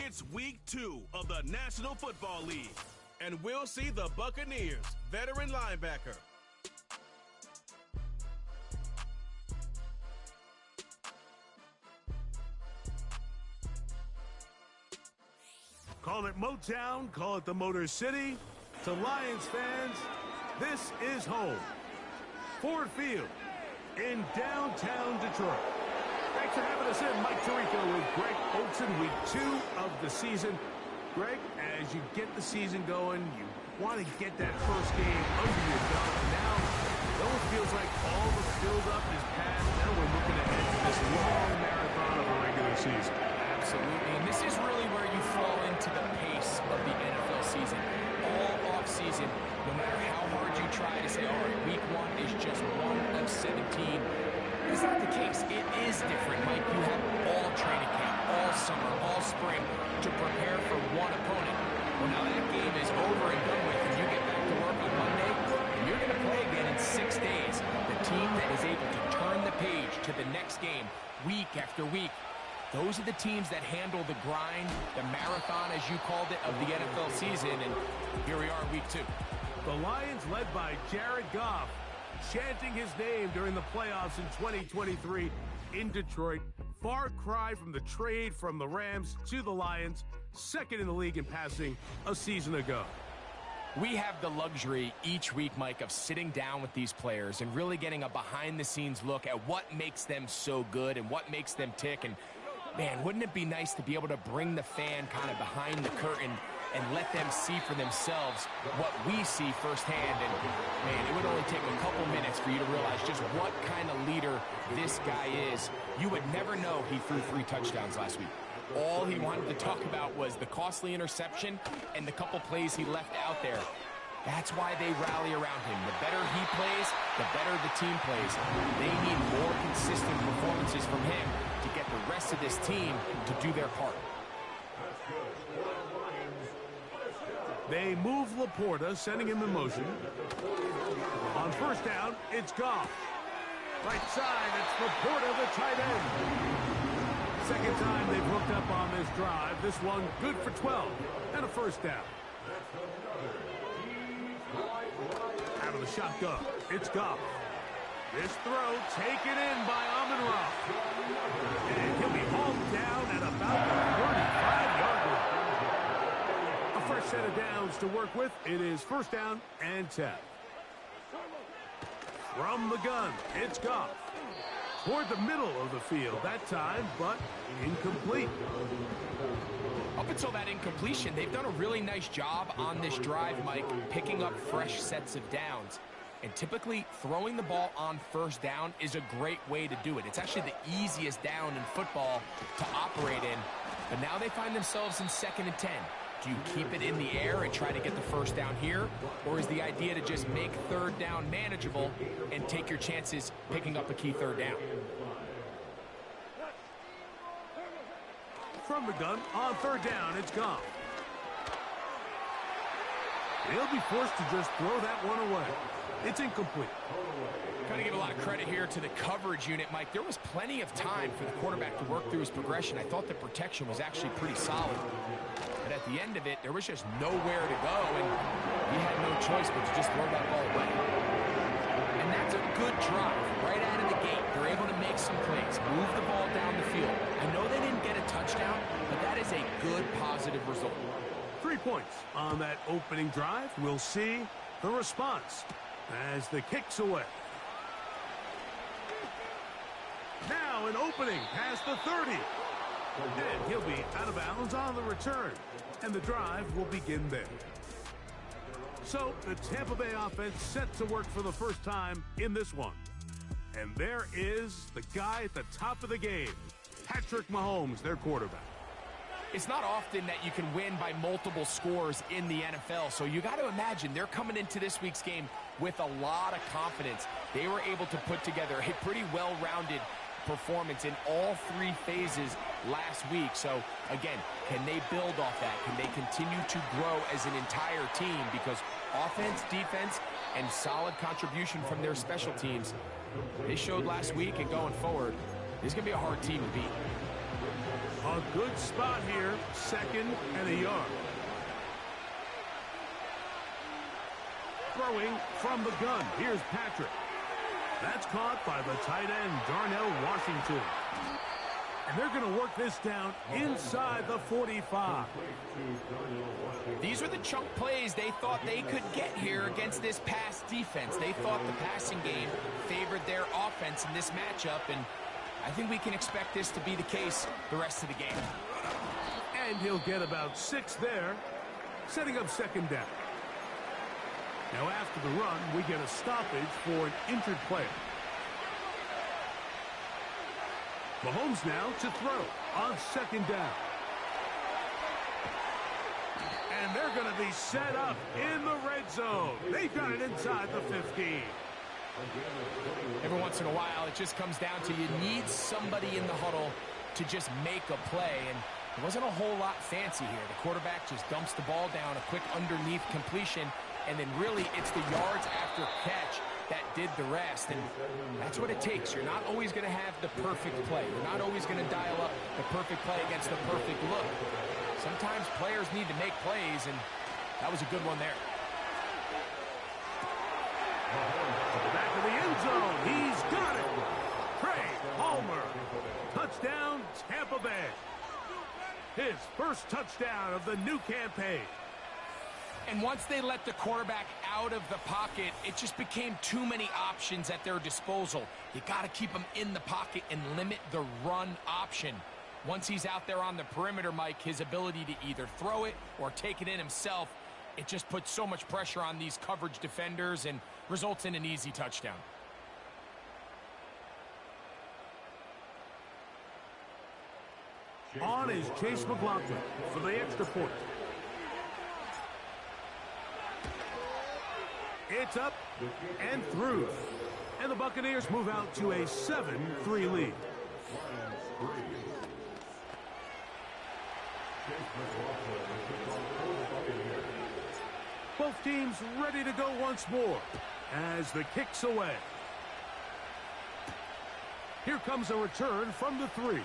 It's week 2 of the National Football League, and we'll see the Buccaneers veteran linebacker call it Motown, call it the Motor City. To Lions fans, this is home. Ford Field in downtown Detroit. Thanks for having us in. Mike Tirico with Greg Olsen, week 2 of the season. Greg, as you get the season going, you want to get that first game under your belt. And now, it almost feels like all the build-up is past. Now we're looking ahead to this long marathon of a regular season. Absolutely, and this is really where you fall into the pace of the NFL season. All off-season, no matter how hard you try to say, all right, week 1 is just 1 of 17. It's not the case. It is different, Mike. You have all training camp, all summer, all spring to prepare for one opponent. Well, now that game is over and done with, and you get back to work on Monday, and you're going to play again in 6 days. The team that is able to turn the page to the next game, week after week, those are the teams that handle the grind, the marathon, as you called it, of the NFL season, and here we are, week 2. The Lions, led by Jared Goff, chanting his name during the playoffs in 2023 in Detroit. Far cry from the trade from the Rams to the Lions, second in the league in passing a season ago. We have the luxury each week, Mike, of sitting down with these players and really getting a behind-the-scenes look at what makes them so good and what makes them tick. And, man, wouldn't it be nice to be able to bring the fan kind of behind the curtain and let them see for themselves what we see firsthand. And, man, it would only take a couple minutes for you to realize just what kind of leader this guy is. You would never know he threw 3 touchdowns last week. All he wanted to talk about was the costly interception and the couple plays he left out there. That's why they rally around him. The better he plays, the better the team plays. They need more consistent performances from him to get the rest of this team to do their part. They move Laporta, sending him in motion. On first down, it's Goff. Right side, it's Laporta, the tight end. Second time they've hooked up on this drive. This one good for 12 and a first down. Out of the shotgun, it's Goff. This throw taken in by Amon-Ra. And he'll be hauled down at about the 35-yard line. A fresh set of downs to work with. It is first down and 10. From the gun, it's Goff. Toward the middle of the field that time, but incomplete. Up until that incompletion, they've done a really nice job on this drive, Mike, picking up fresh sets of downs. And typically, throwing the ball on first down is a great way to do it. It's actually the easiest down in football to operate in. But now they find themselves in 2nd and 10. Do you keep it in the air and try to get the first down here? Or is the idea to just make third down manageable and take your chances picking up a key third down? From the gun, on third down, it's Goff. He'll be forced to just throw that one away. It's incomplete. Got to give a lot of credit here to the coverage unit, Mike. There was plenty of time for the quarterback to work through his progression. I thought the protection was actually pretty solid. But at the end of it, there was just nowhere to go, and he had no choice but to just throw that ball away. And that's a good drive right out of the gate. They're able to make some plays, move the ball down the field. I know they didn't get a touchdown, but that is a good, positive result. 3 points on that opening drive. We'll see the response as the kick's away. Now an opening past the 30. And he'll be out of bounds on the return. And the drive will begin there. So the Tampa Bay offense set to work for the first time in this one. And there is the guy at the top of the game, Patrick Mahomes, their quarterback. It's not often that you can win by multiple scores in the NFL, so you got to imagine they're coming into this week's game with a lot of confidence. They were able to put together a pretty well-rounded performance in all 3 phases last week. So, again, can they build off that? Can they continue to grow as an entire team? Because offense, defense, and solid contribution from their special teams, they showed last week, and going forward, this is going to be a hard team to beat. A good spot here, 2nd and a yard. Throwing from the gun. Here's Patrick. That's caught by the tight end, Darnell Washington. And they're going to work this down inside the 45. These were the chunk plays they thought they could get here against this pass defense. They thought the passing game favored their offense in this matchup, and I think we can expect this to be the case the rest of the game. And he'll get about 6 there, setting up 2nd down. Now after the run, we get a stoppage for an injured player. Mahomes now to throw on 2nd down. And they're going to be set up in the red zone. They've got it inside the 15. Every once in a while, it just comes down to you need somebody in the huddle to just make a play. And it wasn't a whole lot fancy here. The quarterback just dumps the ball down, a quick underneath completion, and then really it's the yards after catch that did the rest. And that's what it takes. You're not always going to have the perfect play. You're not always going to dial up the perfect play against the perfect look. Sometimes players need to make plays, and that was a good one there. Back in the end zone. He's got it. Trey Palmer. Touchdown, Tampa Bay. His first touchdown of the new campaign. And once they let the quarterback out of the pocket, it just became too many options at their disposal. You got to keep him in the pocket and limit the run option. Once he's out there on the perimeter, Mike, his ability to either throw it or take it in himself, it just puts so much pressure on these coverage defenders and results in an easy touchdown. On is Chase McLaughlin for the extra point. It's up and through. And the Buccaneers move out to a 7-3 lead. Both teams ready to go once more as the kick's away. Here comes a return from the 3.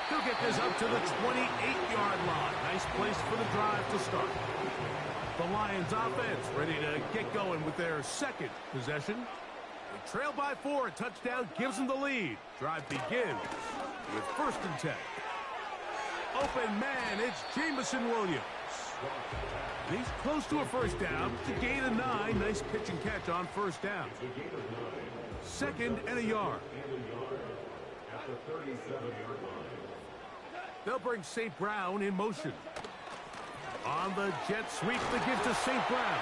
He'll get this up to the 28-yard line. Nice place for the drive to start. The Lions offense ready to get going with their 2nd possession. They trail by 4. A touchdown gives them the lead. Drive begins with 1st and 10. Open man, it's Jamison Williams. He's close to a 1st down to gain a 9. Nice pitch and catch on 1st down. 2nd and a yard. They'll bring St. Brown in motion. On the jet sweep, the give to St. Brown.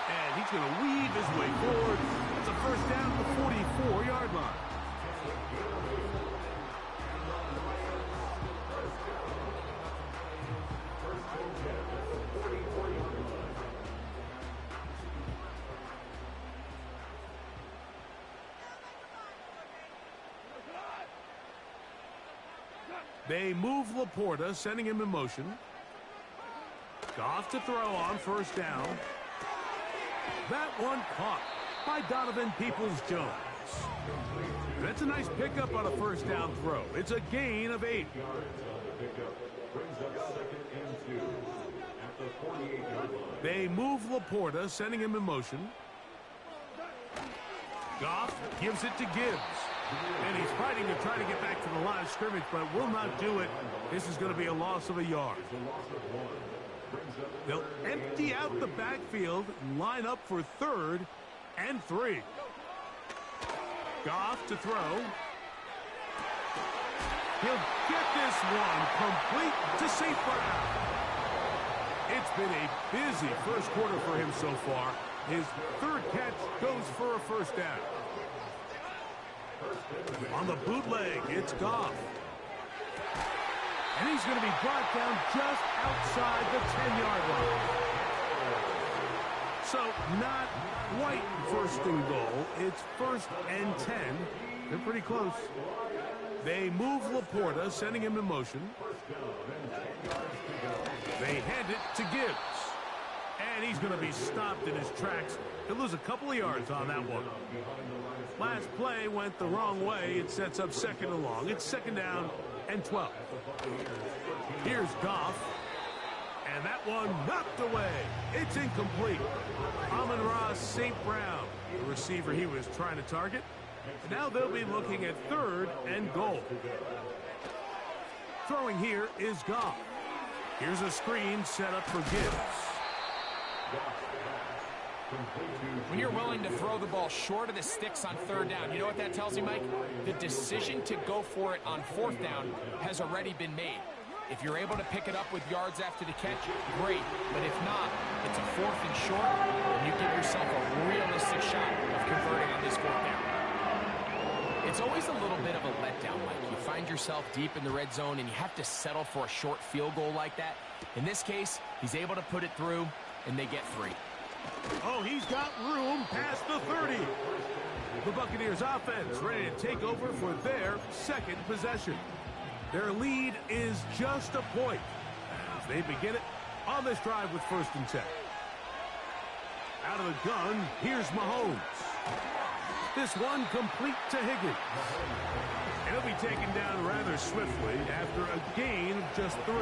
And he's going to weave his way forward. It's a 1st down at the 44-yard line. They move Laporta, sending him in motion. Goff to throw on 1st down. That one caught by Donovan Peoples-Jones. That's a nice pickup on a 1st down throw. It's a gain of 8. They move Laporta, sending him in motion. Goff gives it to Gibbs. And he's fighting to try to get back to the line of scrimmage, but will not do it. This is going to be a loss of a yard. They'll empty out the backfield, line up for 3rd and 3. Goff to throw. He'll get this one complete to St. Brown. It's been a busy 1st quarter for him so far. His 3rd catch goes for a 1st down. On the bootleg, it's Goff. And he's going to be brought down just outside the 10-yard line. So not quite 1st and goal. It's 1st and 10. They're pretty close. They move Laporta, sending him in motion. They hand it to Gibbs. And he's going to be stopped in his tracks. He'll lose a couple of yards on that one. Last play went the wrong way. It sets up second and long. It's second down and 12. Here's Goff. And that one knocked away. It's incomplete. Amon-Ra St. Brown, the receiver he was trying to target. Now they'll be looking at third and goal. Throwing here is Goff. Here's a screen set up for Gibbs. When you're willing to throw the ball short of the sticks on third down, you know what that tells you, Mike? The decision to go for it on fourth down has already been made. If you're able to pick it up with yards after the catch, great. But if not, it's a fourth and short, and you give yourself a realistic shot of converting on this fourth down. It's always a little bit of a letdown, Mike. You find yourself deep in the red zone, and you have to settle for a short field goal like that. In this case, he's able to put it through, and they get 3. Oh, he's got room past the 30. The Buccaneers offense ready to take over for their second possession. Their lead is just a point as they begin it on this drive with 1st and 10. Out of the gun, here's Mahomes. This one complete to Higgins. And he'll be taken down rather swiftly after a gain of just 3.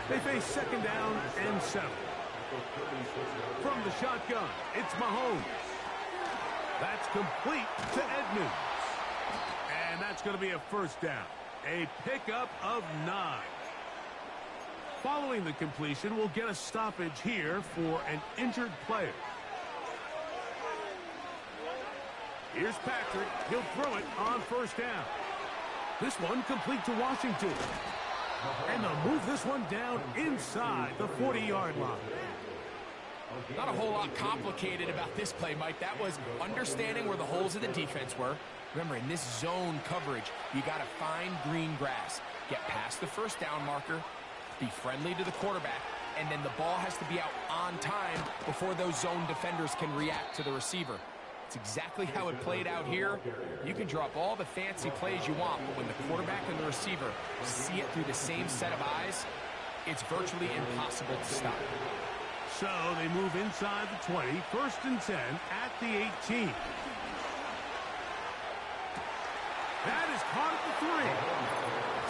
They face second down and 7. From the shotgun, it's Mahomes. That's complete to Edmonds. And that's going to be a first down. A pickup of 9. Following the completion, we'll get a stoppage here for an injured player. Here's Patrick. He'll throw it on first down. This one complete to Washington. And they'll move this one down inside the 40-yard line. Not a whole lot complicated about this play, Mike. That was understanding where the holes of the defense were. Remember, in this zone coverage, you got to find green grass. Get past the first down marker, be friendly to the quarterback, and then the ball has to be out on time before those zone defenders can react to the receiver. It's exactly how it played out here. You can draw up all the fancy plays you want, but when the quarterback and the receiver see it through the same set of eyes, it's virtually impossible to stop. So they move inside the 20, 1st and 10 at the 18. That is caught at the 3.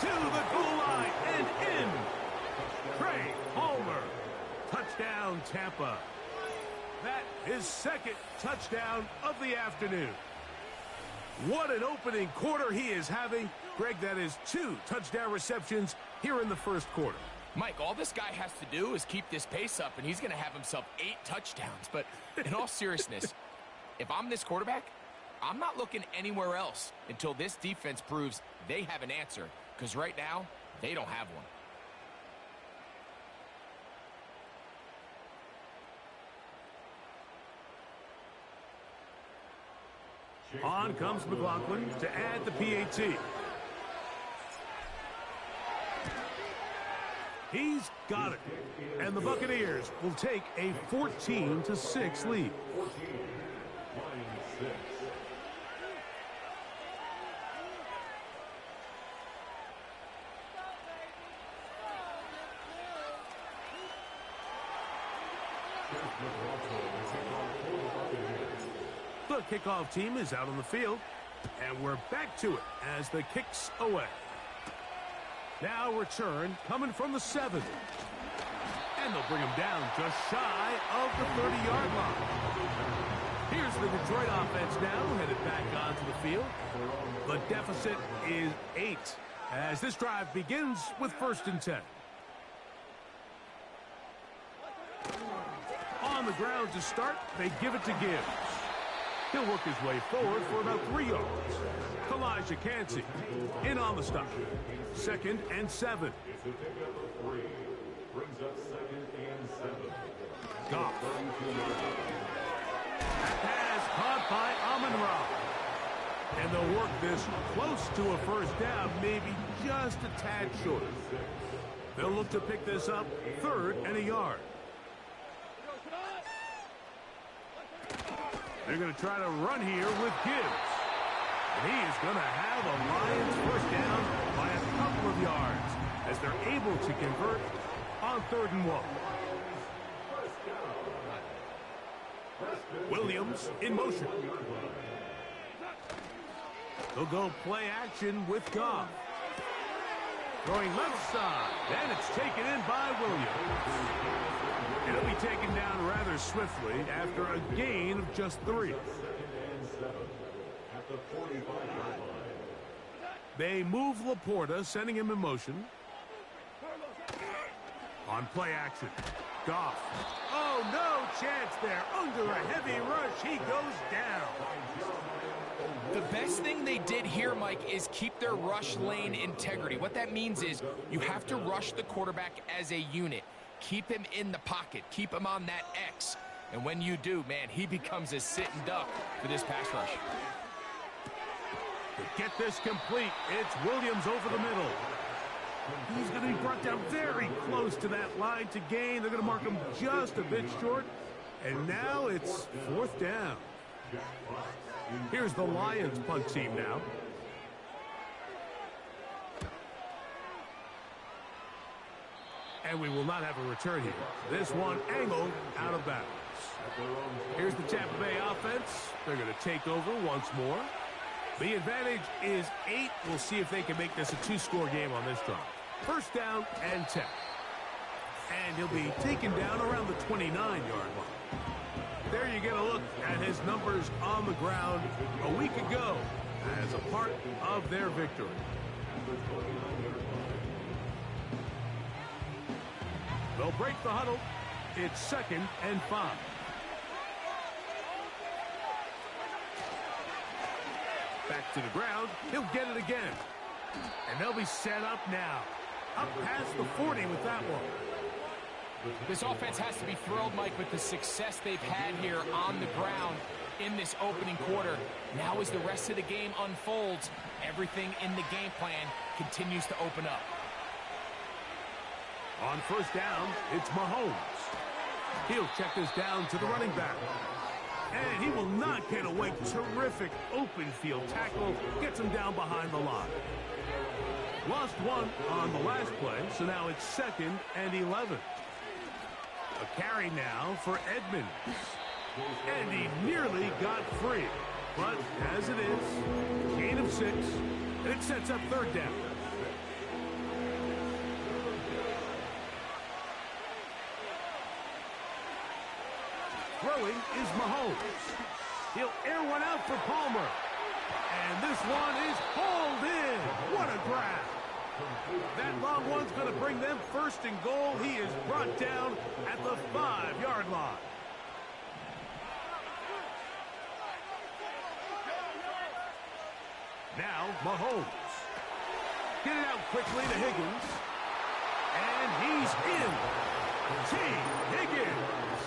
To the goal line and in. Trey Palmer. Touchdown, Tampa. That is second touchdown of the afternoon. What an opening quarter he is having. Greg, that is 2 touchdown receptions here in the first quarter. Mike, all this guy has to do is keep this pace up, and he's going to have himself 8 touchdowns. But in all seriousness, if I'm this quarterback, I'm not looking anywhere else until this defense proves they have an answer, because right now, they don't have one. On comes McLaughlin to add the PAT. He's got it. And the Buccaneers will take a 14-6 lead. The kickoff team is out on the field, and we're back to it as the kick's away. Now return coming from the 7. And they'll bring him down just shy of the 30-yard line. Here's the Detroit offense now headed back onto the field. The deficit is 8 as this drive begins with 1st and 10. On the ground to start, they give it to Gibbs. He'll work his way forward for about 3 yards. Elijah Cansey in on the stop. 2nd and 7. Goff. Pass caught by Amon-Ra. And they'll work this close to a first down, maybe just a tad short. They'll look to pick this up 3rd and a yard. They're going to try to run here with Gibbs. And he is going to have a Lions first down by a couple of yards as they're able to convert on 3rd and 1. Williams in motion. They'll go play action with Goff. Throwing left side, and it's taken in by Williams. It'll be taken down rather swiftly after a gain of just 3. They move Laporta, sending him in motion. On play action, Goff. Oh, no chance there. Under a heavy rush, he goes down. The best thing they did here, Mike, is keep their rush lane integrity. What that means is you have to rush the quarterback as a unit. Keep him in the pocket. Keep him on that X. And when you do, man, he becomes a sitting duck for this pass rush. To get this complete, it's Williams over the middle. He's going to be brought down very close to that line to gain. They're going to mark him just a bit short. And now it's 4th down. Here's the Lions punt team now. And we will not have a return here. This one angled out of bounds. Here's the Tampa Bay offense. They're going to take over once more. The advantage is 8. We'll see if they can make this a 2-score game on this drive. 1st down and 10. And he'll be taken down around the 29-yard line. There you get a look at his numbers on the ground a week ago as a part of their victory. They'll break the huddle. It's 2nd and 5. Back to the ground. He'll get it again. And they'll be set up now. Up past the 40 with that one. This offense has to be thrilled, Mike, with the success they've had here on the ground in this opening quarter. Now as the rest of the game unfolds, everything in the game plan continues to open up. On 1st down, it's Mahomes. He'll check this down to the running back. And he will not get away. Terrific open field tackle. Gets him down behind the line. Lost 1 on the last play, so now it's 2nd and 11. A carry now for Edmonds. And he nearly got free. But as it is, gain of 6, and it sets up 3rd down. Throwing is Mahomes. He'll air one out for Palmer. And this one is hauled in. What a grab. That long one's going to bring them 1st and goal. He is brought down at the 5-yard line. Now Mahomes. Get it out quickly to Higgins. And he's in. T. Higgins.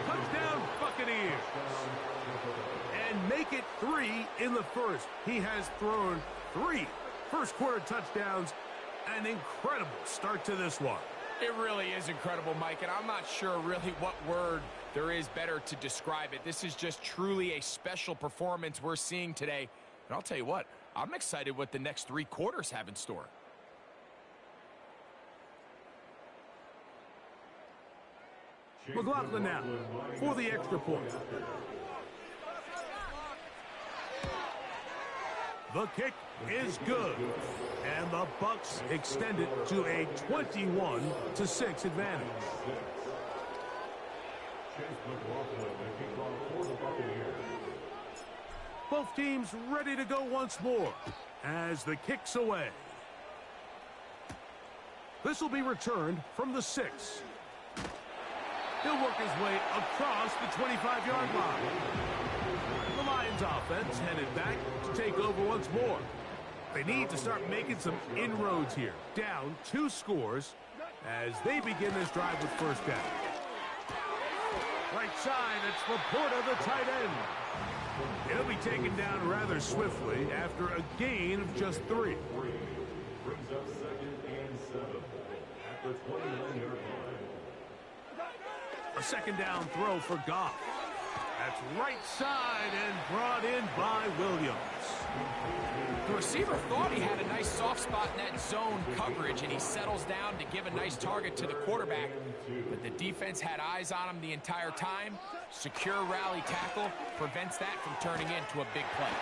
Touchdown Buccaneers. And make it 3 in the 1st. He has thrown 3 first-quarter touchdowns. An incredible start to this one. It really is incredible, Mike, and I'm not sure really what word there is better to describe it. This is just truly a special performance we're seeing today. And I'll tell you what, I'm excited what the next 3 quarters have in store. McLaughlin now for the extra point. The kick is good. And the Bucs extend it to a 21-6 advantage. Both teams ready to go once more as the kick's away. This will be returned from the 6. He'll work his way across the 25-yard line. The Lions offense headed back to take over once more. They need to start making some inroads here. Down 2 scores as they begin this drive with 1st down. Right side, it's Laporta, the tight end. He'll be taken down rather swiftly after a gain of just 3. Brings up 2nd and 7 at the 29-yard line. A 2nd down throw for Goff. That's right side and brought in by Williams. The receiver thought he had a nice soft spot in that zone coverage, and he settles down to give a nice target to the quarterback. But the defense had eyes on him the entire time. Secure rally tackle prevents that from turning into a big play.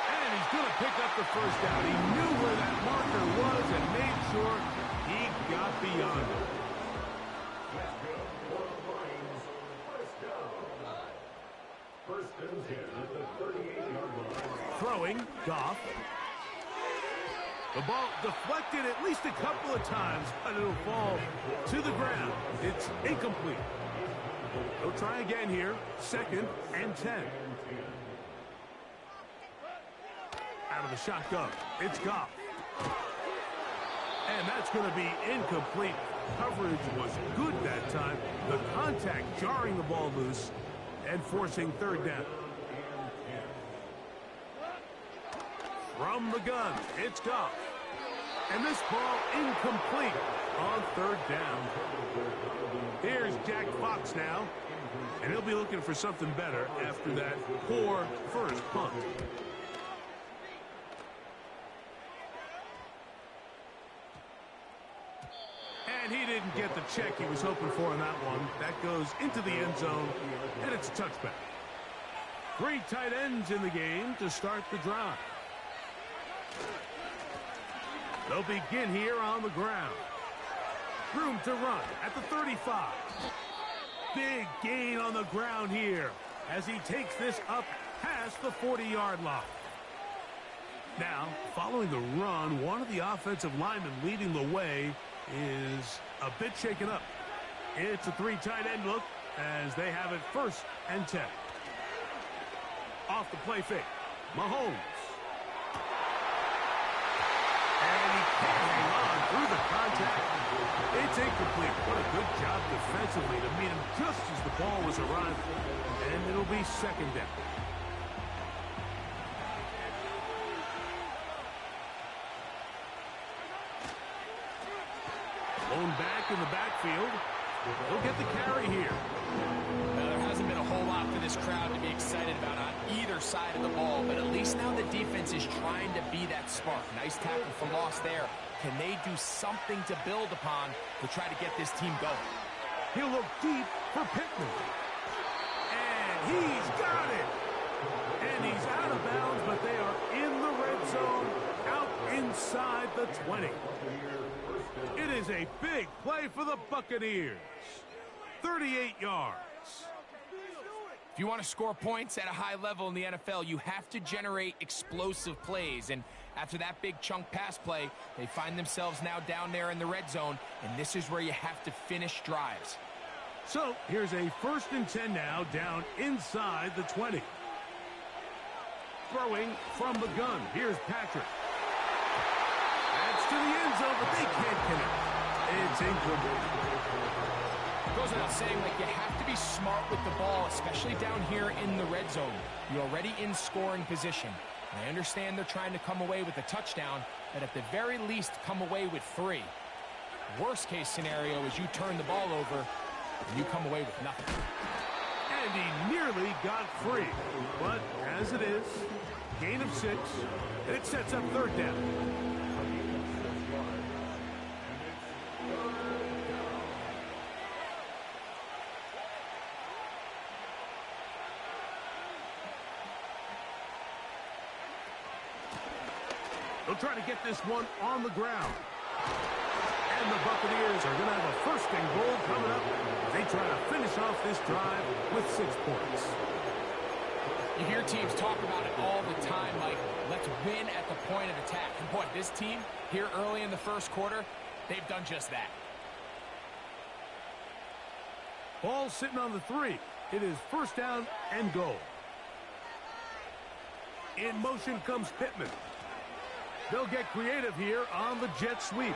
And he's going to pick up the first down. He knew where that marker was and made sure he got beyond it. First and 10 at the 38-yard line. Throwing, Goff. The ball deflected at least a couple of times, but it'll fall to the ground. It's incomplete. They'll try again here. 2nd and 10. Out of the shotgun, it's Goff. And that's going to be incomplete. Coverage was good that time. The contact jarring the ball loose and forcing 3rd down. From the gun, it's Goff. And this ball incomplete on 3rd down. Here's Jack Fox now. And he'll be looking for something better after that poor first punt. And he didn't get the check he was hoping for in that one. That goes into the end zone, and it's a touchback. 3 tight ends in the game to start the drive. They'll begin here on the ground. Room to run at the 35. Big gain on the ground here as he takes this up past the 40-yard line. Now, following the run, one of the offensive linemen leading the way is a bit shaken up. It's a 3 tight end look as they have it 1st and 10. Off the play fake, Mahomes. And he can't hang on through the contact. It's incomplete. What a good job defensively to meet him just as the ball was arriving. And it'll be 2nd down. Blown back in the backfield. He'll get the carry here. Now, there hasn't been a whole lot for this crowd to be excited about on either side of the ball, but at least now the defense is trying to be that spark. Nice tackle for loss there. Can they do something to build upon to try to get this team going? He'll look deep for Pittman. And he's got it. And he's out of bounds, but they are in the red zone, out inside the 20. It is a big play for the Buccaneers. 38 yards. If you want to score points at a high level in the NFL, you have to generate explosive plays. And after that big chunk pass play, they find themselves now down there in the red zone, and this is where you have to finish drives. So here's a 1st and 10 now, down inside the 20. Throwing from the gun. Here's Patrick. That's to the end zone, but they can't connect. It's incomplete. It goes without saying, like, you have to be smart with the ball, especially down here in the red zone. You're already in scoring position. And I understand they're trying to come away with a touchdown, but at the very least, come away with 3. Worst case scenario is you turn the ball over and you come away with nothing. And he nearly got free. But as it is, gain of 6, and it sets up 3rd down. They'll try to get this one on the ground. And the Buccaneers are going to have a 1st and goal coming up. They try to finish off this drive with 6 points. You hear teams talk about it all the time, like, let's win at the point of attack. And boy, this team here early in the 1st quarter, they've done just that. Ball sitting on the 3. It is 1st down and goal. In motion comes Pittman. They'll get creative here on the jet sweep.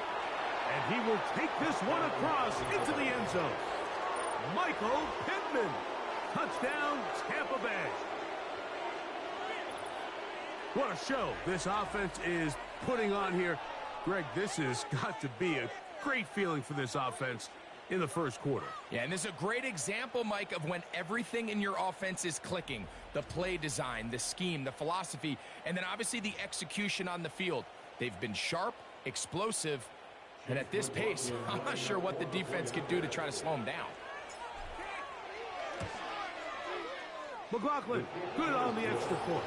And he will take this one across into the end zone. Michael Pittman. Touchdown, Tampa Bay. What a show this offense is putting on here. Greg, this has got to be a great feeling for this offense in the first quarter. Yeah, and this is a great example, Mike, of when everything in your offense is clicking. The play design, the scheme, the philosophy, and then obviously the execution on the field. They've been sharp, explosive, and at this pace, I'm not sure what the defense could do to try to slow them down. McLaughlin, good on the extra point.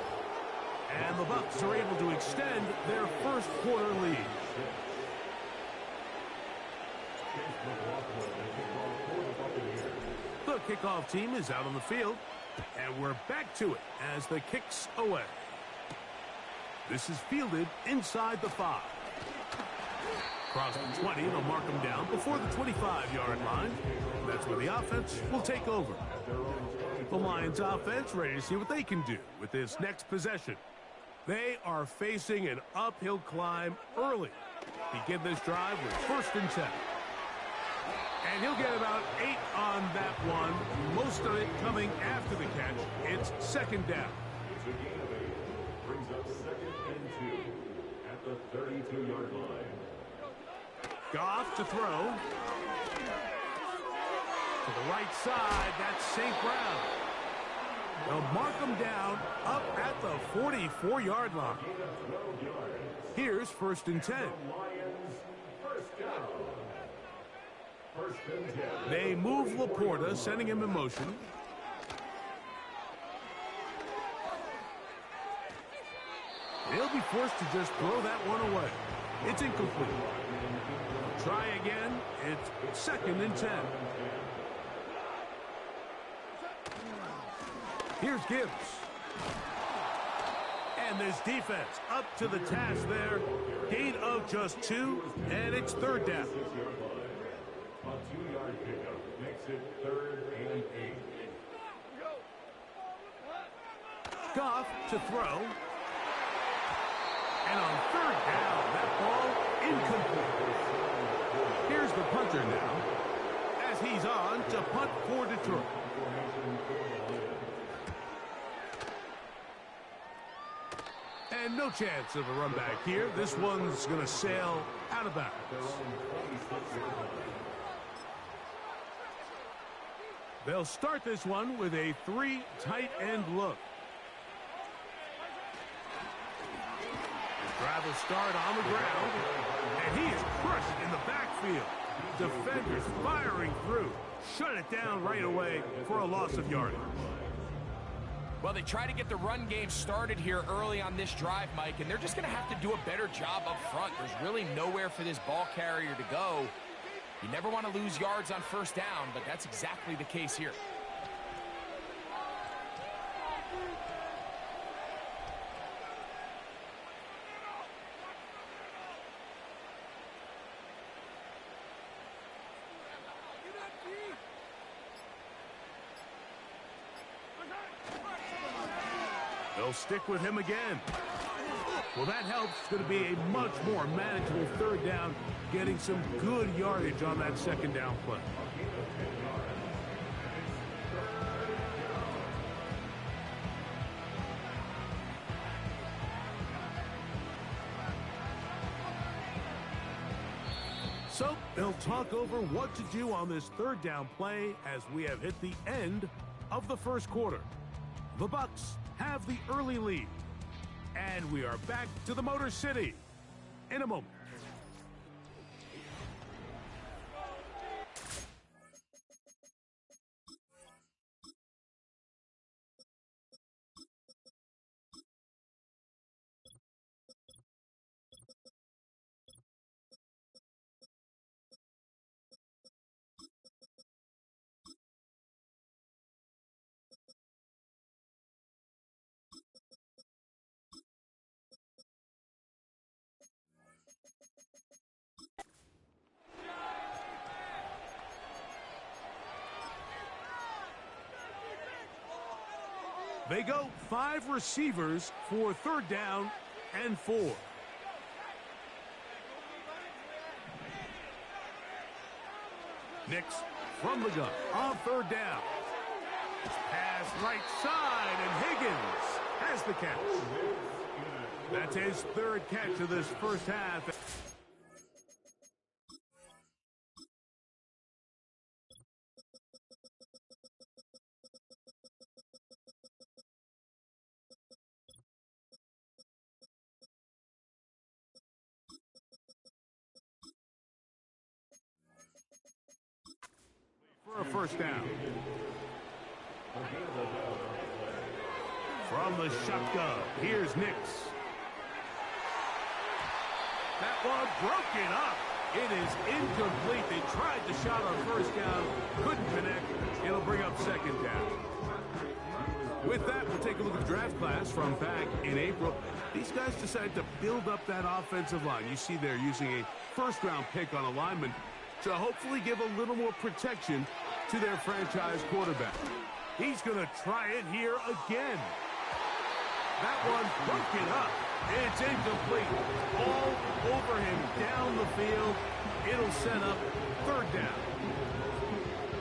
And the Bucs are able to extend their first quarter lead. The kickoff team is out on the field, and we're back to it as the kick's away. This is fielded inside the 5. Across the 20, they'll mark them down before the 25-yard line. That's where the offense will take over. The Lions offense ready to see what they can do with this next possession. They are facing an uphill climb early. Begin this drive with 1st and 10. And he'll get about 8 on that one. Most of it coming after the catch. It's 2nd down. It's a gain of 8. Brings up 2nd and 2 at the 32-yard line. Goff to throw. To the right side, that's St. Brown. They'll mark him down up at the 44-yard line. Here's 1st and 10. They move Laporta, sending him in motion. He'll be forced to just throw that one away. It's incomplete. Try again. It's 2nd and 10. Here's Gibbs. And this defense up to the task there. Gain of just 2, and it's 3rd down. A 2-yard pickup makes it 3rd and 8. Goff to throw. And on 3rd down, that ball incomplete. Here's the punter now as he's on to punt for Detroit. And no chance of a run back here. This one's going to sail out of bounds. They'll start this one with a 3 tight end look. Drive will start on the ground, and he is crushed in the backfield. Defenders firing through. Shut it down right away for a loss of yardage. Well, they try to get the run game started here early on this drive, Mike, and they're just going to have to do a better job up front. There's really nowhere for this ball carrier to go. You never want to lose yards on 1st down, but that's exactly the case here. They'll stick with him again. Well, that helps. It's going to be a much more manageable 3rd down, getting some good yardage on that 2nd down play. So they'll talk over what to do on this 3rd down play as we have hit the end of the first quarter. The Bucs have the early lead. And we are back to the Motor City in a moment. They go 5 receivers for 3rd down and 4. Nix from the gun on 3rd down. Pass right side, and Higgins has the catch. That's his 3rd catch of this first half. for a first down. From the shotgun, here's Nix. That one broken up. It is incomplete. They tried the shot on first down, couldn't connect. It'll bring up second down. With that, we'll take a look at the draft class from back in April. These guys decided to build up that offensive line. You see they're using a first-round pick on a lineman to hopefully give a little more protection to their franchise quarterback. He's going to try it here again. That one broken up. It's incomplete. All over him down the field. It'll set up third down.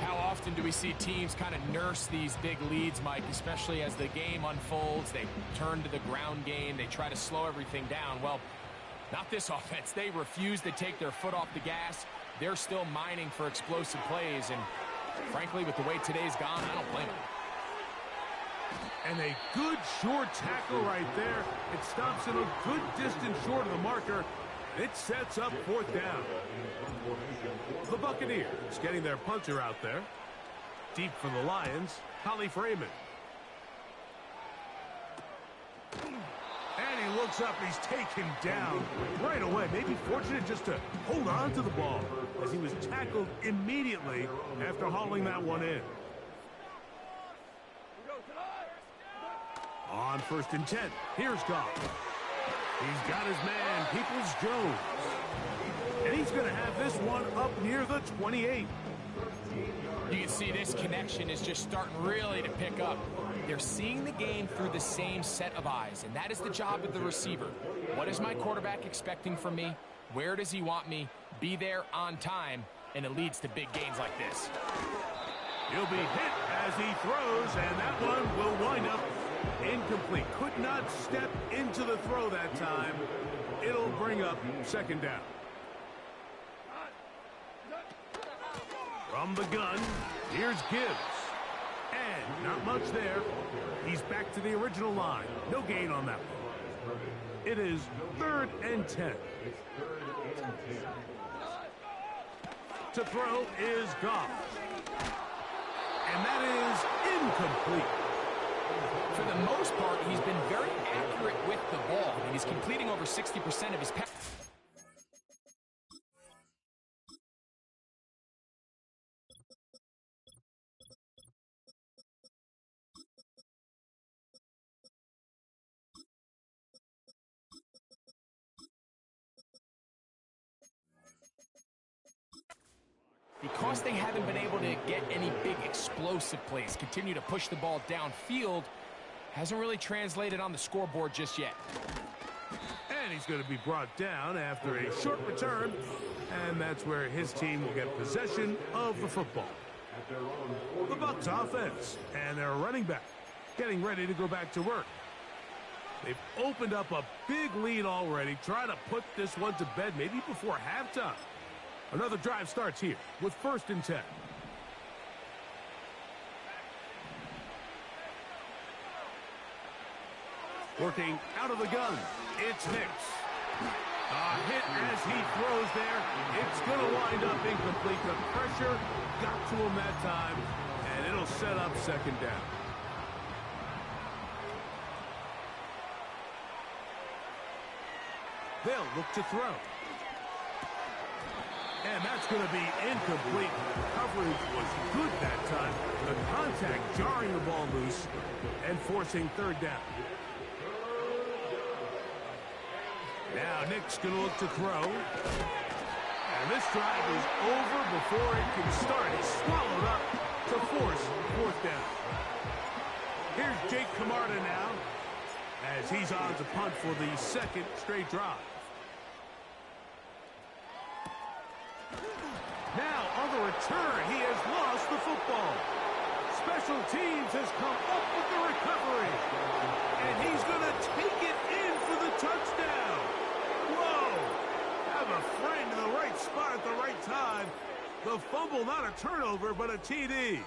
How often do we see teams kind of nurse these big leads, Mike, especially as the game unfolds? They turn to the ground game. They try to slow everything down. Well, not this offense. They refuse to take their foot off the gas. They're still mining for explosive plays. And frankly, with the way today's gone, I don't blame them. And a good short tackle right there. It stops him a good distance short of the marker. It sets up fourth down. The Buccaneers getting their punter out there. Deep for the Lions, Holly Freeman. And he looks up, he's taken down right away. Maybe fortunate just to hold on to the ball as he was tackled immediately after hauling that one in. On 1st and 10, here's Goff. He's got his man, Peoples-Jones. And he's going to have this one up near the 28. You can see this connection is just starting really to pick up. They're seeing the game through the same set of eyes, and that is the job of the receiver. What is my quarterback expecting from me? Where does he want me? Be there on time, and it leads to big gains like this. He'll be hit as he throws, and that one will wind up incomplete. Could not step into the throw that time. It'll bring up second down. From the gun, here's Gibbs. And not much there. He's back to the original line. No gain on that one. It is 3rd and 10. To throw is Goff. And that is incomplete. For the most part, he's been very accurate with the ball, and he's completing over 60% of his passes. Because they haven't been able to get any big explosive plays, continue to push the ball downfield, hasn't really translated on the scoreboard just yet. And he's going to be brought down after a short return, and that's where his team will get possession of the football. The Bucs offense and their running back getting ready to go back to work. They've opened up a big lead already, trying to put this one to bed maybe before halftime. Another drive starts here with 1st and 10. Working out of the gun, it's Nix. A hit as he throws there. It's going to wind up incomplete. The pressure got to him that time, and it'll set up second down. They'll look to throw. And that's going to be incomplete. Coverage was good that time. The contact jarring the ball loose and forcing third down. Now Nick's going to look to throw. And this drive is over before it can start. It's swallowed up to force fourth down. Here's Jake Camarda now as he's on to punt for the second straight drive. Now, on the return, he has lost the football. Special teams has come up with the recovery. And he's going to take it in for the touchdown. Whoa! Have a friend in the right spot at the right time. The fumble, not a turnover, but a TD.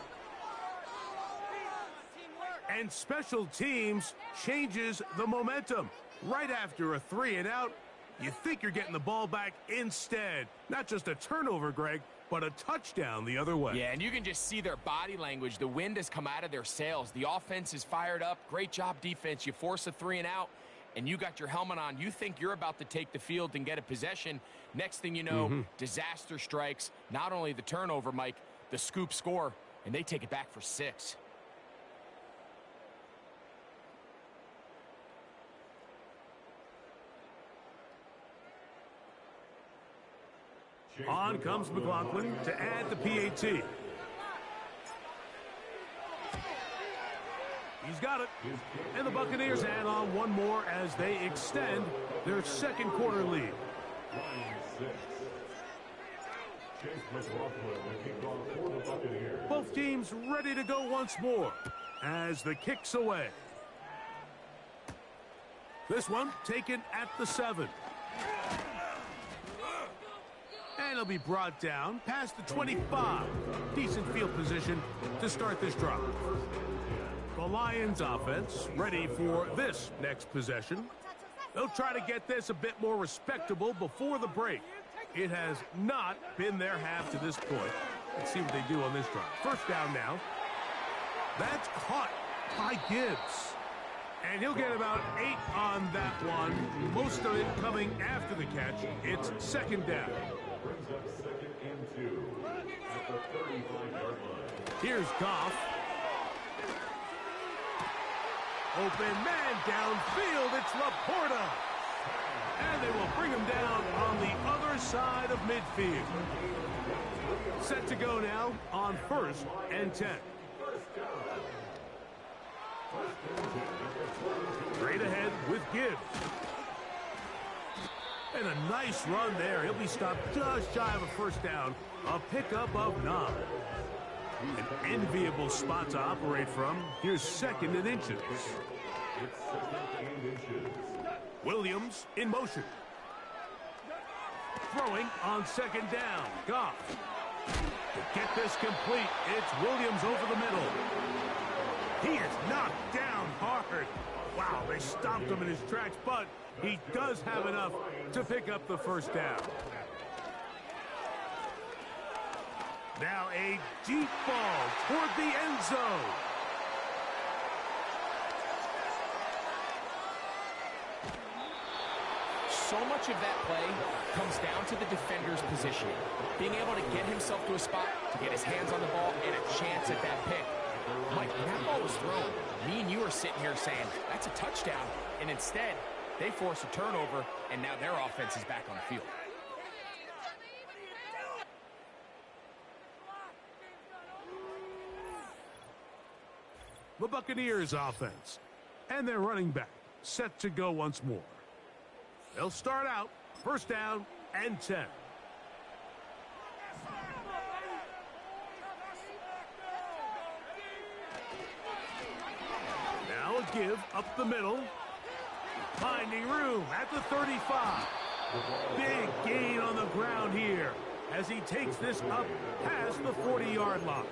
And special teams changes the momentum. Right after a 3-and-out, you think you're getting the ball back instead. Not just a turnover, Greg, but a touchdown the other way. Yeah, and you can just see their body language. The wind has come out of their sails. The offense is fired up. Great job, defense. You force a 3 and out, and you got your helmet on. You think you're about to take the field and get a possession. Next thing you know, disaster strikes. Not only the turnover, Mike, the scoop score, and they take it back for 6. On comes McLaughlin to add the PAT. He's got it. And the Buccaneers add on one more as they extend their second quarter lead. Both teams ready to go once more as the kick's away. This one taken at the 7. And it'll be brought down past the 25. Decent field position to start this drive. The Lions offense ready for this next possession. They'll try to get this a bit more respectable before the break. It has not been their half to this point. Let's see what they do on this drive. First down now. That's caught by Gibbs. And he'll get about 8 on that one. Most of it coming after the catch. It's second down. Brings up 2nd and 2 at the 35-yard line. Here's Goff. Open man downfield. It's Laporta. And they will bring him down on the other side of midfield. Set to go now on 1st and 10. Straight ahead with Gibbs. And a nice run there. He'll be stopped just shy of a first down. A pickup of 9. An enviable spot to operate from. Here's 2nd and inches. It's 2nd and inches. Williams in motion. Throwing on 2nd down. Goff. To get this complete, it's Williams over the middle. He is knocked down hard. Wow, they stopped him in his tracks, but he does have enough to pick up the first down. Now a deep ball toward the end zone. So much of that play comes down to the defender's positioning. Being able to get himself to a spot, to get his hands on the ball, and a chance at that pick. Mike, when that ball was thrown, me and you are sitting here saying, that's a touchdown. And instead, they force a turnover, and now their offense is back on the field. The Buccaneers offense and their running back set to go once more. They'll start out first down and 10. Now a give up the middle. Finding room at the 35. Big gain on the ground here as he takes this up past the 40-yard line.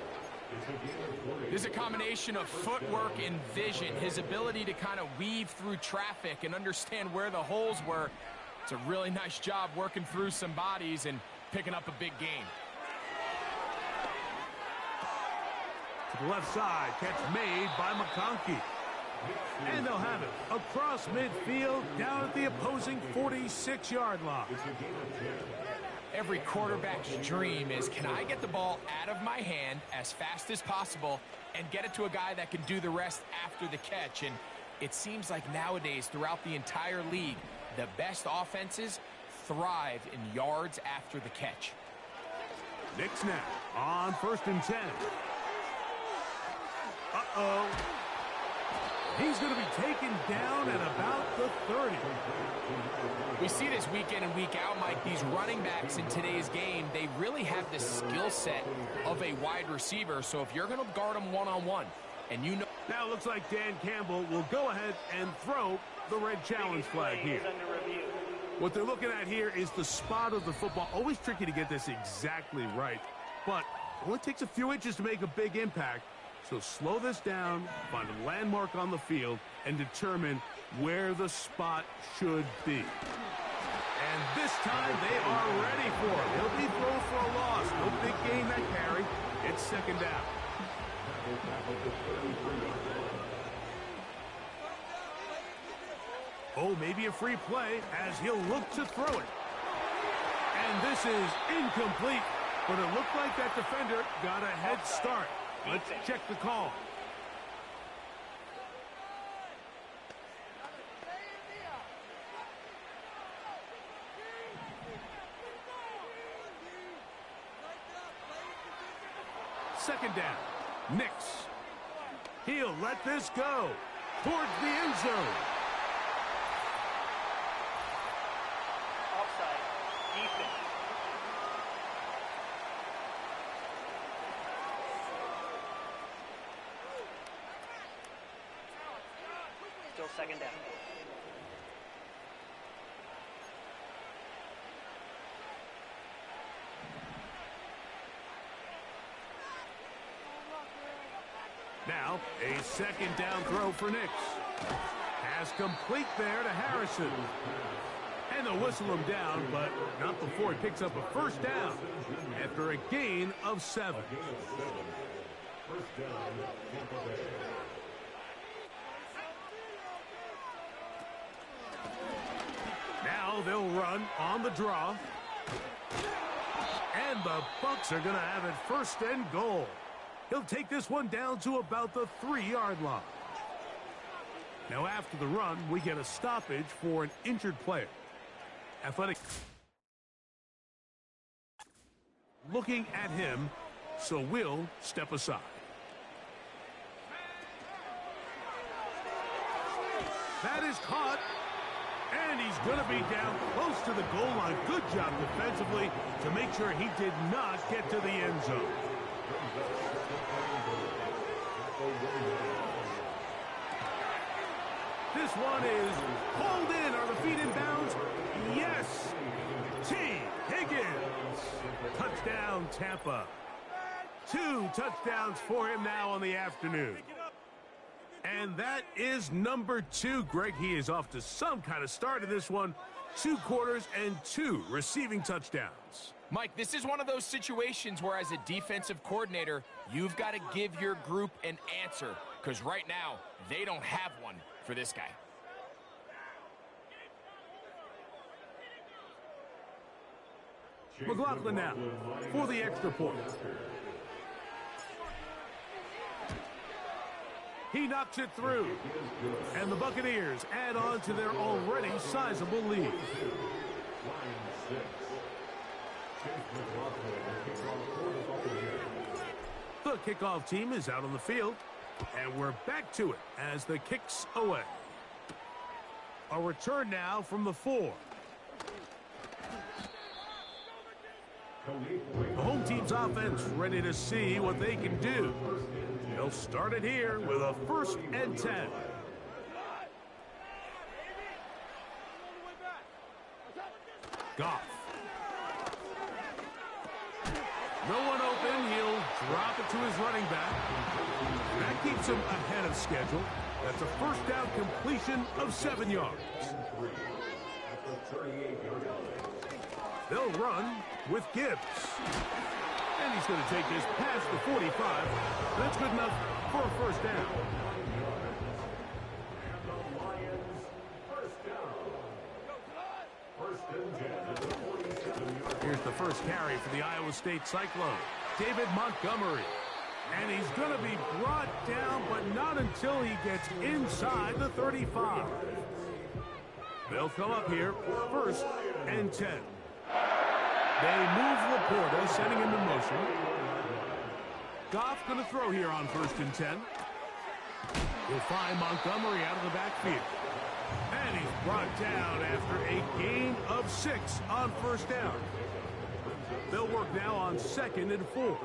There's a combination of footwork and vision, his ability to kind of weave through traffic and understand where the holes were. It's a really nice job working through some bodies and picking up a big gain. To the left side, catch made by McConkey. And they'll have it across midfield down at the opposing 46-yard line. Every quarterback's dream is, can I get the ball out of my hand as fast as possible and get it to a guy that can do the rest after the catch? And it seems like nowadays throughout the entire league, the best offenses thrive in yards after the catch. Nick snap on 1st and 10. Uh-oh. He's going to be taken down at about the 30. We see this week in and week out, Mike. These running backs in today's game, they really have the skill set of a wide receiver. So if you're going to guard them one-on-one, and you know... Now it looks like Dan Campbell will go ahead and throw the red challenge flag here. What they're looking at here is the spot of the football. Always tricky to get this exactly right, but it only takes a few inches to make a big impact. So slow this down, find a landmark on the field, and determine where the spot should be. And this time they are ready for it. He'll be thrown for a loss. No big gain that carry. It's second down. Oh, maybe a free play as he'll look to throw it. And this is incomplete. But it looked like that defender got a head start. Let's check the call. Second down. Nix. He'll let this go towards the end zone. Offside. Defense. Still second down. Now, a second down throw for Nix. Pass complete there to Harrison. And they'll whistle him down, but not before he picks up a first down after a gain of 7. First down, Tampa Bay. Now they'll run on the draw. And the Bucs are going to have it first and goal. He'll take this one down to about the 3-yard line. Now after the run, we get a stoppage for an injured player. Athletic looking at him, so we'll step aside. That is caught. And he's going to be down close to the goal line. Good job defensively to make sure he did not get to the end zone. This one is pulled in. Are the feet in bounds? Yes. T. Higgins. Touchdown, Tampa. 2 touchdowns for him now on the afternoon. And that is number 2, Greg. He is off to some kind of start in this one. 2 quarters and 2 receiving touchdowns. Mike, this is one of those situations where as a defensive coordinator, you've got to give your group an answer. Because right now, they don't have one for this guy. McLaughlin now for the extra point. He knocks it through. And the Buccaneers add on to their already sizable lead. The kickoff team is out on the field. And we're back to it as the kick's away. A return now from the 4. The home team's offense ready to see what they can do. They'll start it here with a 1st and 10. Goff. No one open. He'll drop it to his running back. That keeps him ahead of schedule. That's a first down completion of 7 yards. They'll run with Gibbs. And he's going to take this past the 45. That's good enough for a first down. Here's the first carry for the Iowa State Cyclone. David Montgomery. And he's going to be brought down, but not until he gets inside the 35. They'll come up here, 1st and 10. They move Laporta, sending him in motion. Goff going to throw here on 1st and 10. He'll find Montgomery out of the backfield. And he's brought down after a gain of 6 on 1st down. They'll work now on 2nd and 4.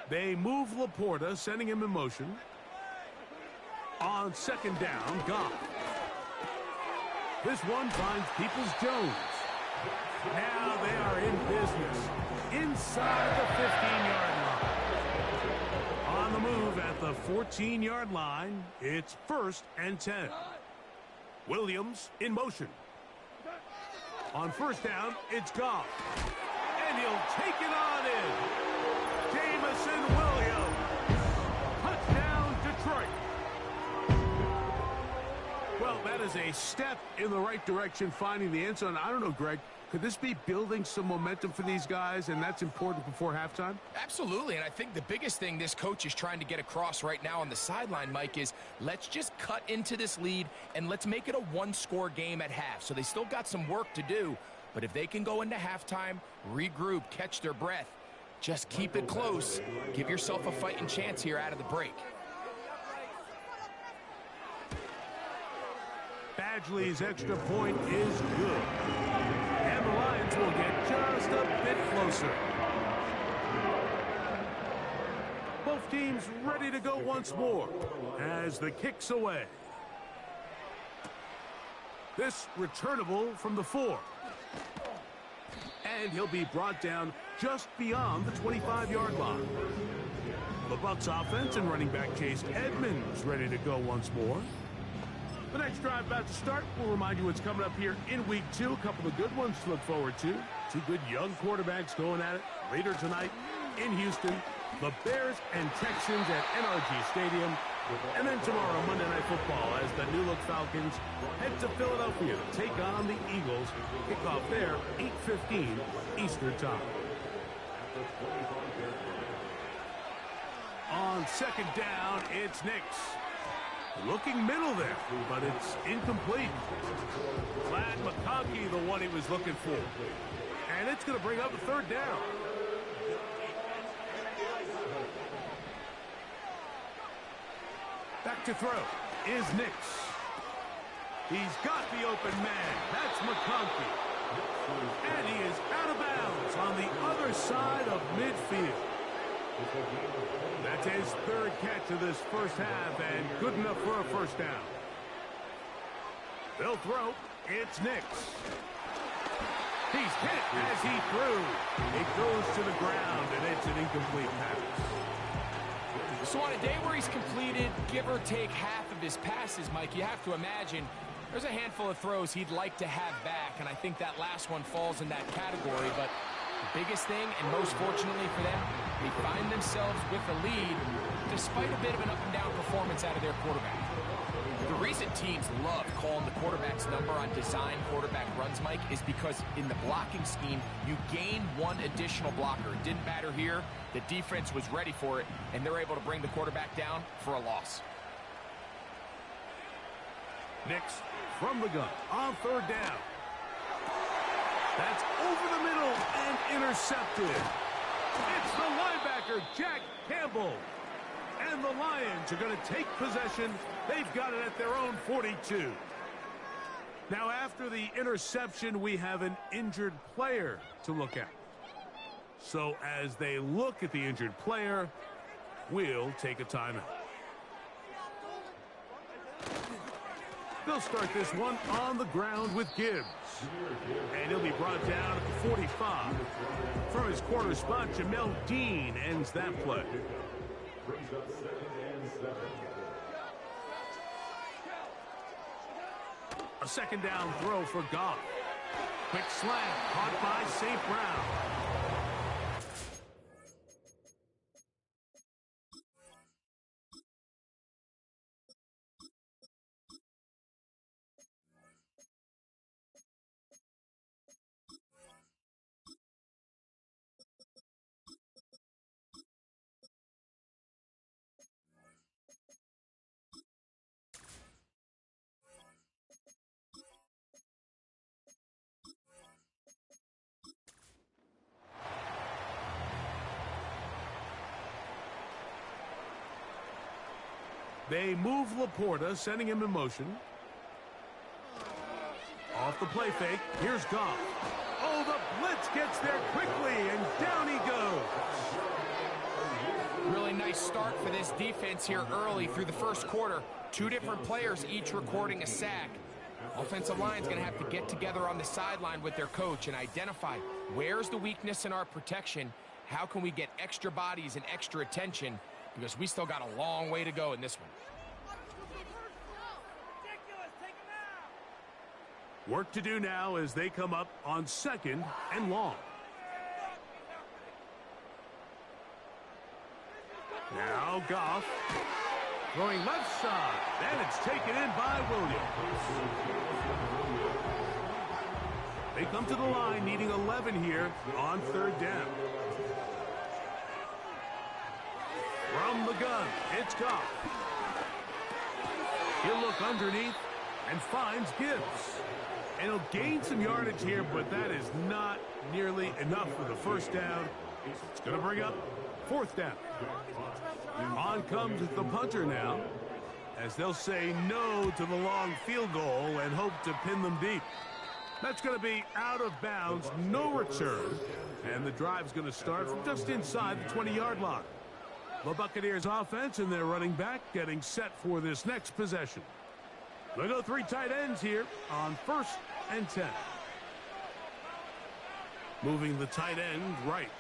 They move Laporta, sending him in motion. On 2nd down, Goff. This one finds Peoples-Jones. Now they are in business inside the 15-yard line. On the move at the 14-yard line, it's 1st and 10. Williams in motion. On first down, it's Goff. And he'll take it on in. Jamison Williams. Touchdown, Detroit. Well, that is a step in the right direction, finding the end zone. I don't know, Greg. Could this be building some momentum for these guys, and that's important before halftime? Absolutely, and I think the biggest thing this coach is trying to get across right now on the sideline, Mike, is let's just cut into this lead, and let's make it a one-score game at half. So they still got some work to do, but if they can go into halftime, regroup, catch their breath, just keep it close, give yourself a fighting chance here out of the break. Badgley's extra point is good. And the Lions will get just a bit closer. Both teams ready to go once more as the kick's away. This returnable from the 4. And he'll be brought down just beyond the 25-yard line. The Bucs offense and running back Chase Edmonds ready to go once more. The next drive about to start. We'll remind you what's coming up here in Week 2. A couple of good ones to look forward to. Two good young quarterbacks going at it later tonight in Houston. The Bears and Texans at NRG Stadium. And then tomorrow, Monday Night Football, as the new-look Falcons head to Philadelphia to take on the Eagles. Kickoff there, 8:15 Eastern Time. On second down, it's Nix. Looking middle there, but it's incomplete. Glad McConkey, the one he was looking for. And it's going to bring up a third down. Back to throw is Nix. He's got the open man. That's McConkey. And he is out of bounds on the other side of midfield. That's his third catch of this first half, and good enough for a first down. They'll throw. It's Nix. He's hit as he threw. It goes to the ground, and it's an incomplete pass. So on a day where he's completed, give or take half of his passes, Mike, you have to imagine there's a handful of throws he'd like to have back, and I think that last one falls in that category. But the biggest thing, and most fortunately for them, they find themselves with a lead despite a bit of an up-and-down performance out of their quarterback. The reason teams love calling the quarterback's number on design quarterback runs, Mike, is because in the blocking scheme, you gain one additional blocker. It didn't matter here. The defense was ready for it, and they're able to bring the quarterback down for a loss. Nix from the gun on third down. That's over the middle and intercepted. It's the linebacker, Jack Campbell. And the Lions are going to take possession. They've got it at their own 42. Now, after the interception, we have an injured player to look at. So as they look at the injured player, we'll take a timeout. They'll start this one on the ground with Gibbs. And he'll be brought down at the 45. From his corner spot, Jamel Dean ends that play. Brings up 2nd and 7. A second down throw for Goff. Quick slant caught by St. Brown. They move Laporta, sending him in motion. Off the play fake, here's Goff. Oh, the blitz gets there quickly, and down he goes. Really nice start for this defense here early through the first quarter. Two different players each recording a sack. Offensive line's going to have to get together on the sideline with their coach and identify where's the weakness in our protection, how can we get extra bodies and extra attention, because we still got a long way to go in this one. Work to do now as they come up on 2nd and long. Now Goff throwing left side, and it's taken in by Williams. They come to the line needing 11 here on 3rd down. From the gun, it's Goff. He'll look underneath and finds Gibbs. And he'll gain some yardage here, but that is not nearly enough for the 1st down. It's going to bring up 4th down. On comes the punter now, as they'll say no to the long field goal and hope to pin them deep. That's going to be out of bounds, no return, and the drive's going to start from just inside the 20-yard line. The Buccaneers offense and their running back getting set for this next possession. They'll go 3 tight ends here on 1st and 10. Moving the tight end right.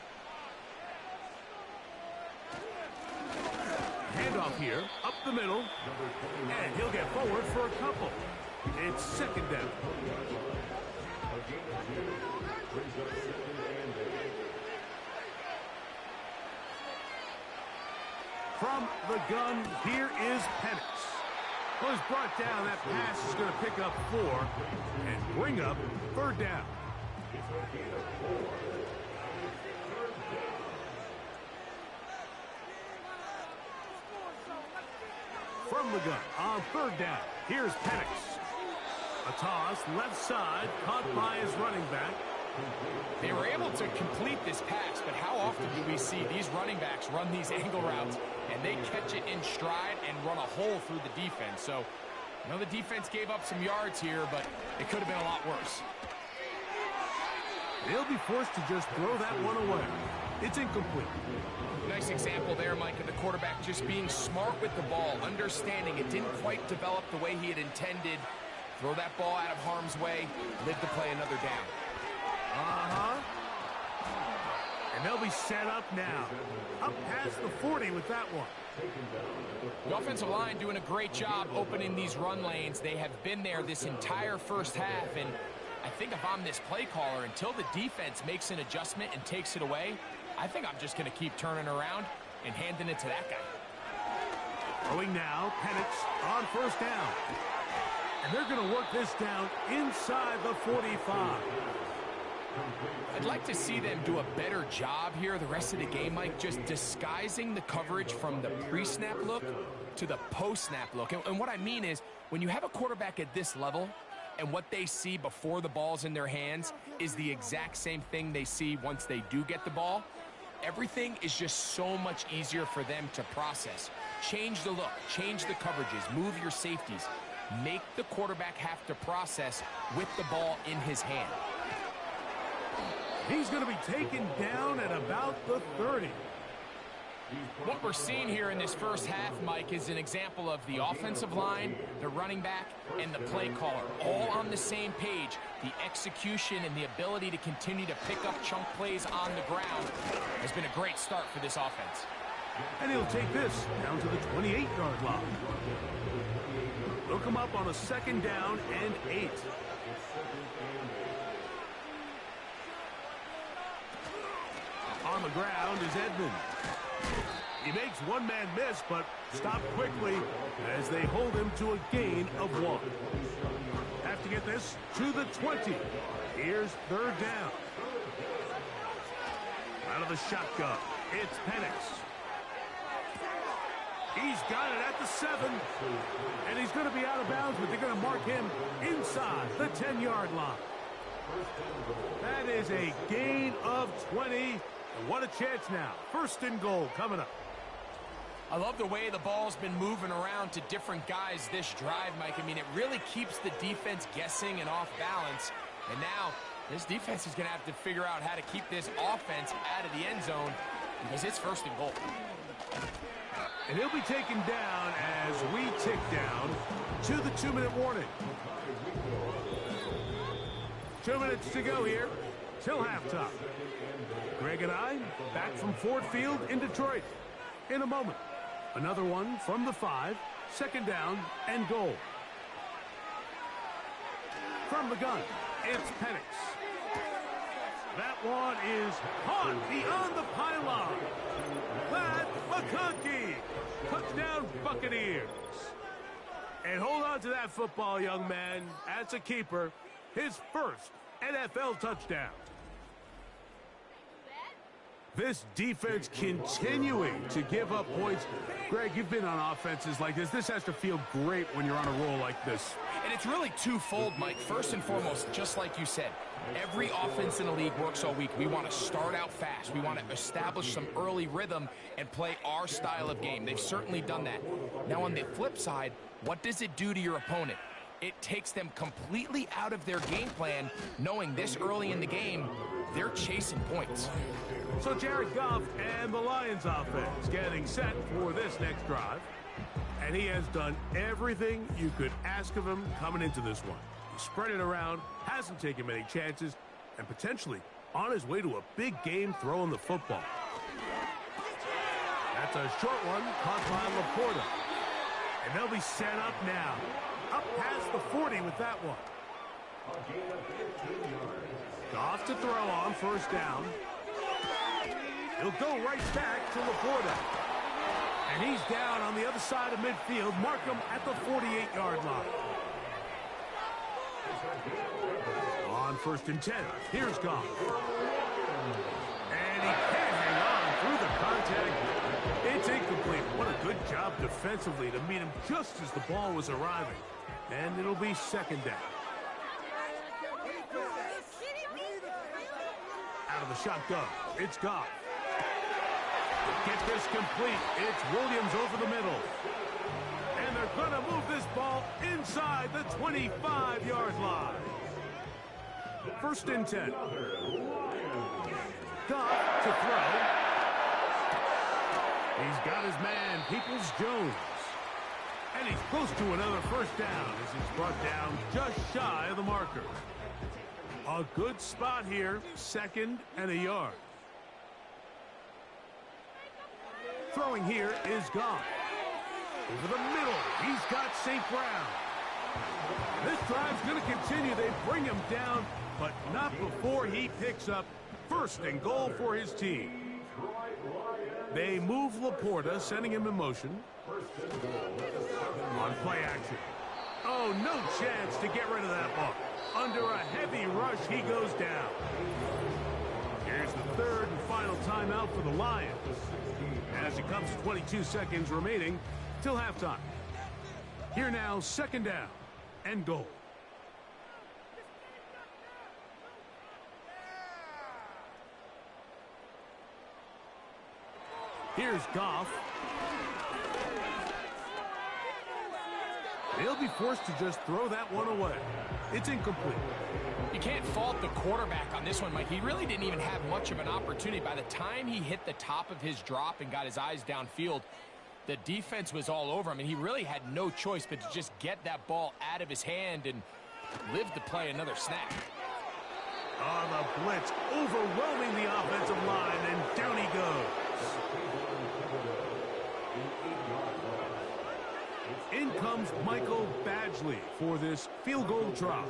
Handoff here, up the middle, and he'll get forward for a couple. It's 2nd down. From the gun, here is Penix. Was brought down. That pass is going to pick up 4 and bring up 3rd down. From the gun on 3rd down, here's Penix. A toss, left side, caught by his running back. They were able to complete this pass, but how often do we see these running backs run these angle routes and they catch it in stride and run a hole through the defense? So, you know, the defense gave up some yards here, but it could have been a lot worse. They'll be forced to just throw that one away. It's incomplete. Nice example there, Mike, of the quarterback just being smart with the ball, understanding it didn't quite develop the way he had intended. Throw that ball out of harm's way, live to play another down. And they'll be set up now. Up past the 40 with that one. The offensive line doing a great job opening these run lanes. They have been there this entire 1st half, and I think if I'm this play caller, until the defense makes an adjustment and takes it away, I think I'm just going to keep turning around and handing it to that guy. Throwing now, Penix on 1st down. And they're going to work this down inside the 45. I'd like to see them do a better job here the rest of the game, Mike, just disguising the coverage from the pre-snap look to the post-snap look. And what I mean is, when you have a quarterback at this level and what they see before the ball's in their hands is the exact same thing they see once they do get the ball, everything is just so much easier for them to process. Change the look, change the coverages, move your safeties. Make the quarterback have to process with the ball in his hand. He's going to be taken down at about the 30. What we're seeing here in this 1st half, Mike, is an example of the offensive line, the running back, and the play caller all on the same page. The execution and the ability to continue to pick up chunk plays on the ground has been a great start for this offense. And he'll take this down to the 28-yard line. They'll come up on a 2nd down and 8. On the ground is Edmonds. He makes one man miss, but stopped quickly as they hold him to a gain of 1. Have to get this to the 20. Here's 3rd down. Out of the shotgun, it's Penix. He's got it at the 7. And he's going to be out of bounds, but they're going to mark him inside the 10-yard line. That is a gain of 20. And what a chance now. 1st and goal coming up. I love the way the ball's been moving around to different guys this drive, Mike. I mean, it really keeps the defense guessing and off balance. And now this defense is going to have to figure out how to keep this offense out of the end zone because it's 1st and goal. And he'll be taken down as we tick down to the 2-minute warning. 2 minutes to go here till halftime. Greg and I back from Ford Field in Detroit. In a moment, another one from the 5, 2nd down and goal. From the gun, it's Penix. That one is caught beyond the pylon. Glad McConkey. Touchdown, Buccaneers. And hold on to that football, young man. That's a keeper. His first NFL touchdown. This defense continuing to give up points. Greg, you've been on offenses like this. This has to feel great when you're on a roll like this. And it's really twofold, Mike. First and foremost, just like you said, every offense in the league works all week. We want to start out fast. We want to establish some early rhythm and play our style of game. They've certainly done that. Now, on the flip side, what does it do to your opponent? It takes them completely out of their game plan, knowing this early in the game, they're chasing points. So Jared Goff and the Lions offense getting set for this next drive. And he has done everything you could ask of him coming into this one. He spread it around, hasn't taken many chances, and potentially on his way to a big game throwing the football. That's a short one caught by Laporta. And they'll be set up now. Up past the 40 with that one. Goff to throw on first down. He'll go right back to Laporta. And he's down on the other side of midfield. Mark him at the 48-yard line. On first and 10, here's Goff. And he can't hang on through the contact. It's incomplete. What a good job defensively to meet him just as the ball was arriving. And it'll be second down. Out of the shotgun, it's Goff. Get this complete. It's Williams over the middle. And they're going to move this ball inside the 25-yard line. First and 10. Goff to throw. He's got his man, Peoples-Jones. And he's close to another first down as he's brought down just shy of the marker. A good spot here, second and a yard. Throwing here is Goff. Over the middle, he's got St. Brown. This drive's going to continue. They bring him down, but not before he picks up first and goal for his team. They move Laporta, sending him in motion. On play action. Oh, no chance to get rid of that ball. Under a heavy rush, he goes down. Here's the third and final timeout for the Lions. As it comes to 22 seconds remaining till halftime. Here now, second down and goal. Here's Goff. They'll be forced to just throw that one away. It's incomplete. You can't fault the quarterback on this one, Mike. He really didn't even have much of an opportunity. By the time he hit the top of his drop and got his eyes downfield, the defense was all over him, and he really had no choice but to just get that ball out of his hand and live to play another snap. On the blitz, overwhelming the offensive line, and down he goes. In comes Michael Badgley for this field goal try.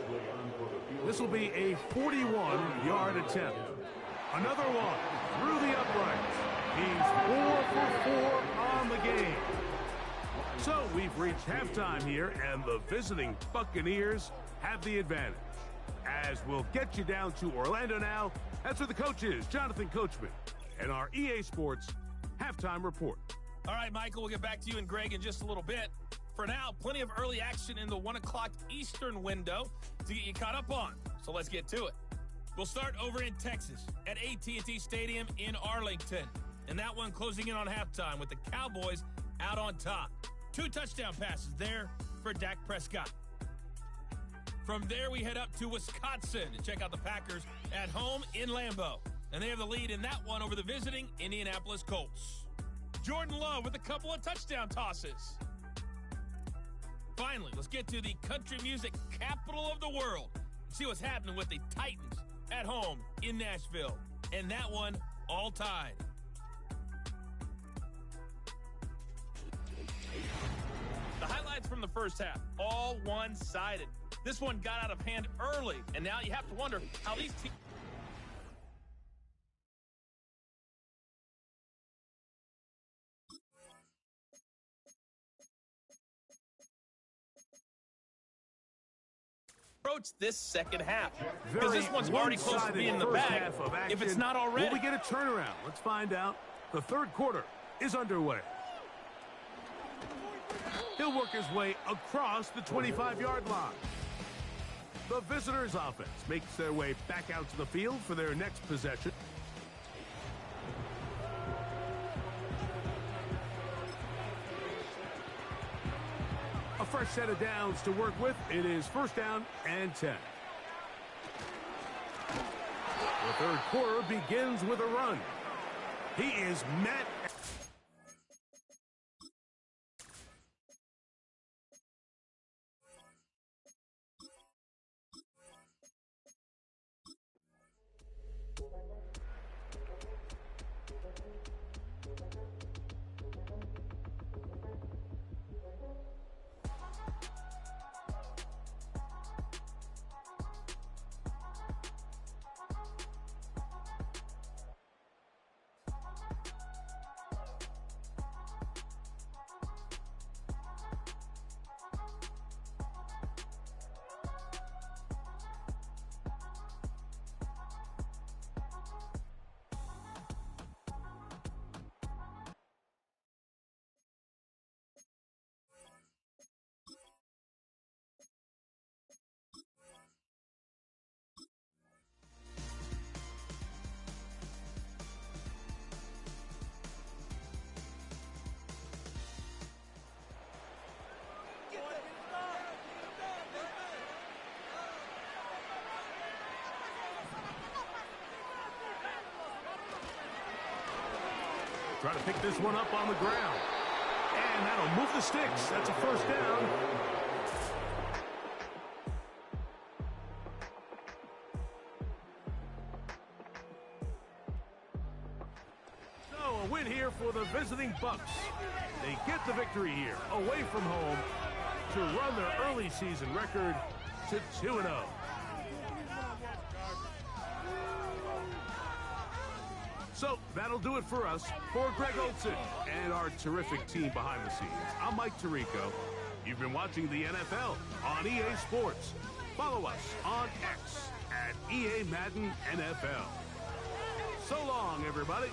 This will be a 41-yard attempt. Another one through the uprights. He's 4 for 4 on the game. So we've reached halftime here, and the visiting Buccaneers have the advantage. As we'll get you down to Orlando now, that's where the coach is, Jonathan Coachman, and our EA Sports halftime report. All right, Michael, we'll get back to you and Greg in just a little bit. For now, plenty of early action in the 1 o'clock Eastern window to get you caught up on. So let's get to it. We'll start over in Texas at AT&T Stadium in Arlington. And that one closing in on halftime with the Cowboys out on top. 2 touchdown passes there for Dak Prescott. From there, we head up to Wisconsin to check out the Packers at home in Lambeau. And they have the lead in that one over the visiting Indianapolis Colts. Jordan Love with a couple of touchdown tosses. Finally, let's get to the country music capital of the world. See what's happening with the Titans at home in Nashville. And that one all tied. The highlights from the first half, all one-sided. This one got out of hand early, and now you have to wonder how these teams... approach this second half, because this one's already close to being in the bag if it's not already. Will we get a turnaround? Let's find out. The third quarter is underway. He'll work his way across the 25-yard line. The visitors' offense makes their way back out to the field for their next possession. A fresh set of downs to work with. It is first down and 10. The third quarter begins with a run. He is met. Try to pick this one up on the ground. And that'll move the sticks. That's a first down. So a win here for the visiting Bucs. They get the victory here, away from home, to run their early season record to 2-0. So that'll do it for us. For Greg Olson and our terrific team behind the scenes, I'm Mike Tirico. You've been watching the NFL on EA Sports. Follow us on X at EA Madden NFL. So long, everybody.